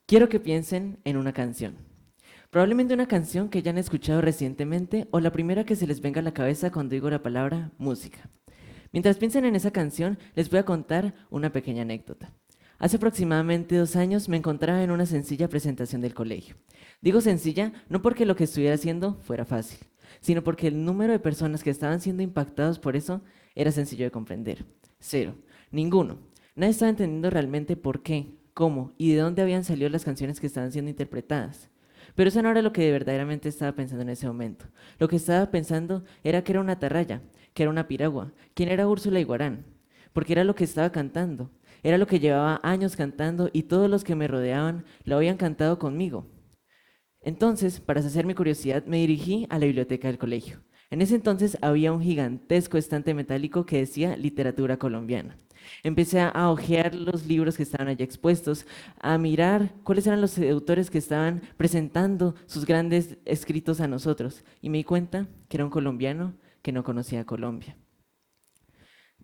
Quiero que piensen en una canción. Probablemente una canción que ya han escuchado recientemente o la primera que se les venga a la cabeza cuando digo la palabra música. Mientras piensen en esa canción, les voy a contar una pequeña anécdota. Hace aproximadamente 2 años me encontraba en una sencilla presentación del colegio. Digo sencilla no porque lo que estuviera haciendo fuera fácil, sino porque el número de personas que estaban siendo impactados por eso era sencillo de comprender. Cero. Ninguno. Nadie estaba entendiendo realmente por qué, cómo y de dónde habían salido las canciones que estaban siendo interpretadas. Pero eso no era lo que verdaderamente estaba pensando en ese momento. Lo que estaba pensando era que era una atarraya, que era una piragua, quién era Úrsula Iguarán, porque era lo que estaba cantando, era lo que llevaba años cantando y todos los que me rodeaban lo habían cantado conmigo. Entonces, para saciar mi curiosidad, me dirigí a la biblioteca del colegio. En ese entonces había un gigantesco estante metálico que decía literatura colombiana. Empecé a hojear los libros que estaban allí expuestos, a mirar cuáles eran los autores que estaban presentando sus grandes escritos a nosotros, y me di cuenta que era un colombiano que no conocía Colombia.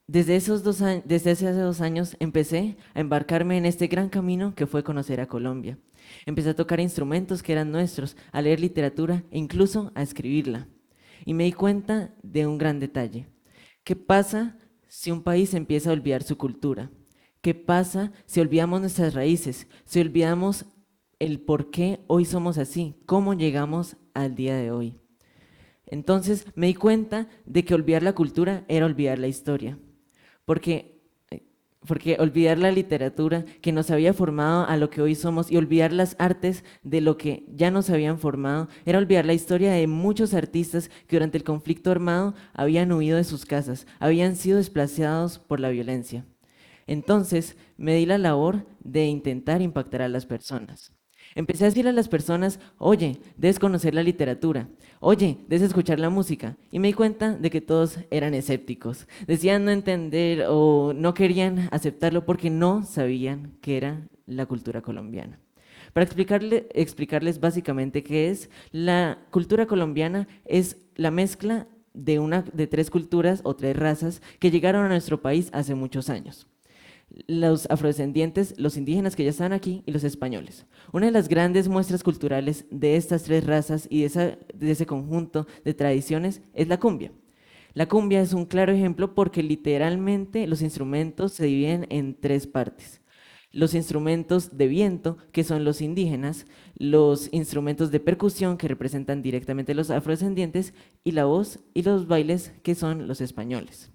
Desde hace 2 años empecé a embarcarme en este gran camino que fue conocer a Colombia. Empecé a tocar instrumentos que eran nuestros, a leer literatura e incluso a escribirla. Y me di cuenta de un gran detalle. ¿Qué pasa si un país empieza a olvidar su cultura? ¿Qué pasa si olvidamos nuestras raíces? Si olvidamos el por qué hoy somos así, cómo llegamos al día de hoy. Entonces me di cuenta de que olvidar la cultura era olvidar la historia. Porque, porque olvidar la literatura que nos había formado a lo que hoy somos y olvidar las artes de lo que ya nos habían formado era olvidar la historia de muchos artistas que durante el conflicto armado habían huido de sus casas, habían sido desplazados por la violencia. Entonces me di la labor de intentar impactar a las personas. Empecé a decirle a las personas, oye, debes conocer la literatura, oye, debes escuchar la música. Y me di cuenta de que todos eran escépticos. Decían no entender o no querían aceptarlo porque no sabían qué era la cultura colombiana. Para explicarles básicamente qué es, la cultura colombiana es la mezcla de 3 culturas o 3 razas que llegaron a nuestro país hace muchos años. Los afrodescendientes, los indígenas que ya están aquí y los españoles. Una de las grandes muestras culturales de estas 3 razas y de ese conjunto de tradiciones es la cumbia. La cumbia es un claro ejemplo porque literalmente los instrumentos se dividen en 3 partes. Los instrumentos de viento, que son los indígenas, los instrumentos de percusión, que representan directamente los afrodescendientes, y la voz y los bailes, que son los españoles.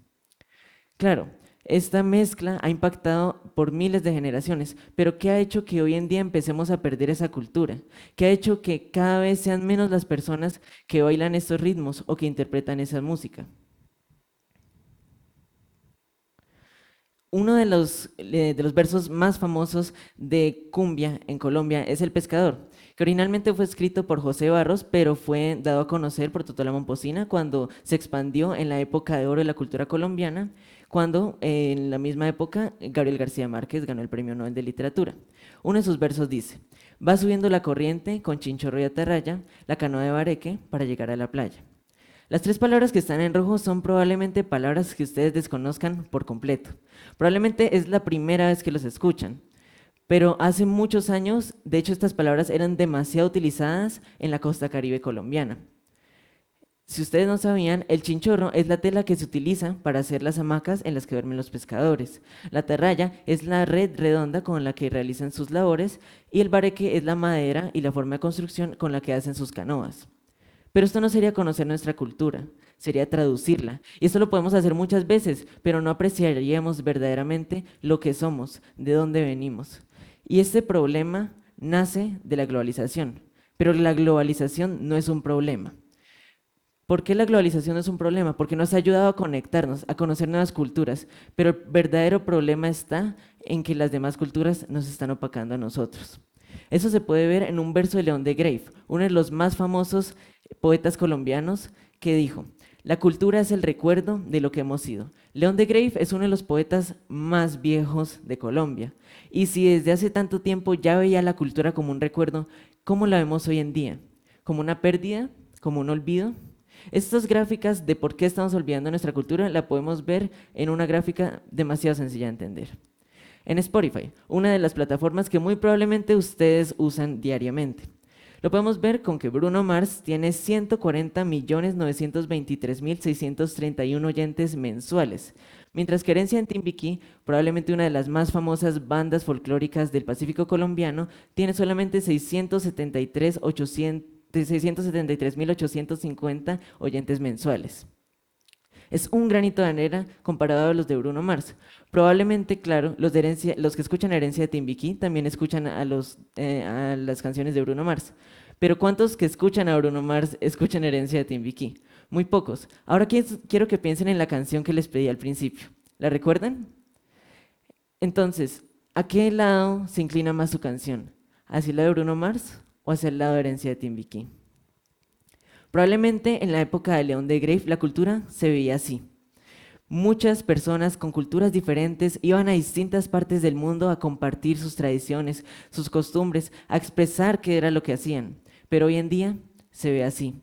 Claro, esta mezcla ha impactado por miles de generaciones, pero ¿qué ha hecho que hoy en día empecemos a perder esa cultura? ¿Qué ha hecho que cada vez sean menos las personas que bailan estos ritmos o que interpretan esa música? Uno de los versos más famosos de cumbia en Colombia es El Pescador, que originalmente fue escrito por José Barros, pero fue dado a conocer por Totó la Momposina cuando se expandió en la época de oro de la cultura colombiana, cuando en la misma época Gabriel García Márquez ganó el Premio Nobel de Literatura. Uno de sus versos dice, va subiendo la corriente con chinchorro y atarraya, la canoa de bareque para llegar a la playa. Las 3 palabras que están en rojo son probablemente palabras que ustedes desconozcan por completo. Probablemente es la primera vez que los escuchan, pero hace muchos años, de hecho, estas palabras eran demasiado utilizadas en la costa caribe colombiana. Si ustedes no sabían, el chinchorro es la tela que se utiliza para hacer las hamacas en las que duermen los pescadores. La atarraya es la red redonda con la que realizan sus labores y el bareque es la madera y la forma de construcción con la que hacen sus canoas. Pero esto no sería conocer nuestra cultura, sería traducirla. Y esto lo podemos hacer muchas veces, pero no apreciaríamos verdaderamente lo que somos, de dónde venimos. Y este problema nace de la globalización, pero la globalización no es un problema. ¿Por qué la globalización no es un problema? Porque nos ha ayudado a conectarnos, a conocer nuevas culturas, pero el verdadero problema está en que las demás culturas nos están opacando a nosotros. Eso se puede ver en un verso de León de Greiff, uno de los más famosos poetas colombianos, que dijo, la cultura es el recuerdo de lo que hemos sido, León de Greiff es uno de los poetas más viejos de Colombia. Y si desde hace tanto tiempo ya veía la cultura como un recuerdo, ¿cómo la vemos hoy en día? ¿Como una pérdida? ¿Como un olvido? Estas gráficas de por qué estamos olvidando nuestra cultura la podemos ver en una gráfica demasiado sencilla de entender. En Spotify, una de las plataformas que muy probablemente ustedes usan diariamente. Lo podemos ver con que Bruno Mars tiene 140.923.631 oyentes mensuales, mientras que Herencia de Timbiquí, probablemente una de las más famosas bandas folclóricas del Pacífico colombiano, tiene solamente 673.850 oyentes mensuales. Es un granito de arena comparado a los de Bruno Mars. Probablemente, claro, los que escuchan Herencia de Timbiquí también escuchan a las canciones de Bruno Mars. Pero ¿cuántos que escuchan a Bruno Mars escuchan Herencia de Timbiquí? Muy pocos. Ahora quiero que piensen en la canción que les pedí al principio. ¿La recuerdan? Entonces, ¿a qué lado se inclina más su canción? ¿Hacia el lado de Bruno Mars o hacia el lado de Herencia de Timbiquí? Probablemente en la época de León de Greiff la cultura se veía así. Muchas personas con culturas diferentes iban a distintas partes del mundo a compartir sus tradiciones, sus costumbres, a expresar qué era lo que hacían. Pero hoy en día se ve así.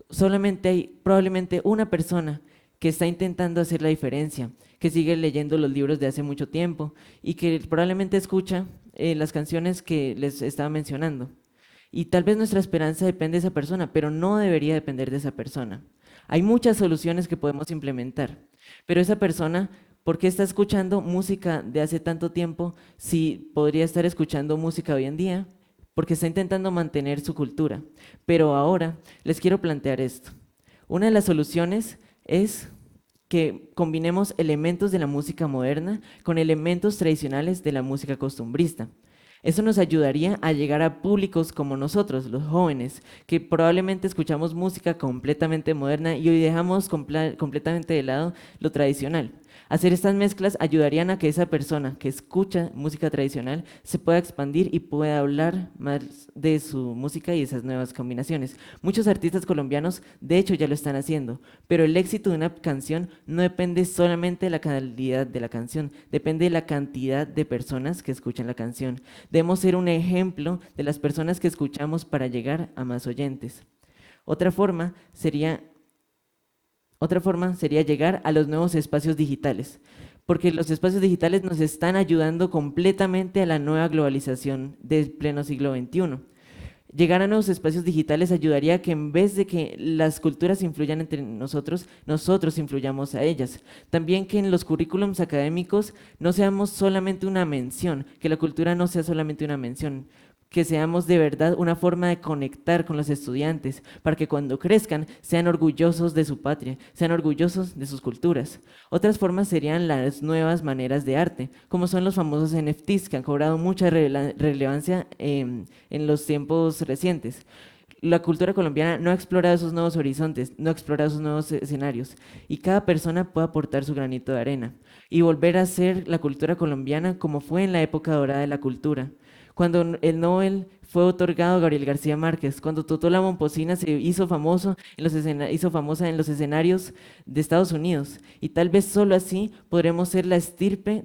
Solamente hay probablemente una persona que está intentando hacer la diferencia, que sigue leyendo los libros de hace mucho tiempo y que probablemente escucha las canciones que les estaba mencionando. Y tal vez nuestra esperanza depende de esa persona, pero no debería depender de esa persona. Hay muchas soluciones que podemos implementar, pero esa persona, ¿por qué está escuchando música de hace tanto tiempo si podría estar escuchando música hoy en día? Porque está intentando mantener su cultura. Pero ahora les quiero plantear esto. Una de las soluciones es que combinemos elementos de la música moderna con elementos tradicionales de la música costumbrista. Eso nos ayudaría a llegar a públicos como nosotros, los jóvenes, que probablemente escuchamos música completamente moderna y hoy dejamos completamente de lado lo tradicional. Hacer estas mezclas ayudarían a que esa persona que escucha música tradicional se pueda expandir y pueda hablar más de su música y esas nuevas combinaciones. Muchos artistas colombianos, de hecho, ya lo están haciendo, pero el éxito de una canción no depende solamente de la calidad de la canción, depende de la cantidad de personas que escuchan la canción. Debemos ser un ejemplo de las personas que escuchamos para llegar a más oyentes. Otra forma sería llegar a los nuevos espacios digitales, porque los espacios digitales nos están ayudando completamente a la nueva globalización del pleno siglo XXI. Llegar a nuevos espacios digitales ayudaría a que en vez de que las culturas influyan entre nosotros, nosotros influyamos a ellas. También que en los currículums académicos no seamos solamente una mención, que la cultura no sea solamente una mención, que seamos de verdad una forma de conectar con los estudiantes, para que cuando crezcan sean orgullosos de su patria, sean orgullosos de sus culturas. Otras formas serían las nuevas maneras de arte, como son los famosos NFTs, que han cobrado mucha relevancia en los tiempos recientes. La cultura colombiana no ha explorado esos nuevos horizontes, no ha explorado esos nuevos escenarios, y cada persona puede aportar su granito de arena y volver a ser la cultura colombiana como fue en la época dorada de la cultura. Cuando el Nobel fue otorgado a Gabriel García Márquez, cuando Totó la Momposina se hizo famosa en los escenarios de Estados Unidos. Y tal vez solo así podremos ser la estirpe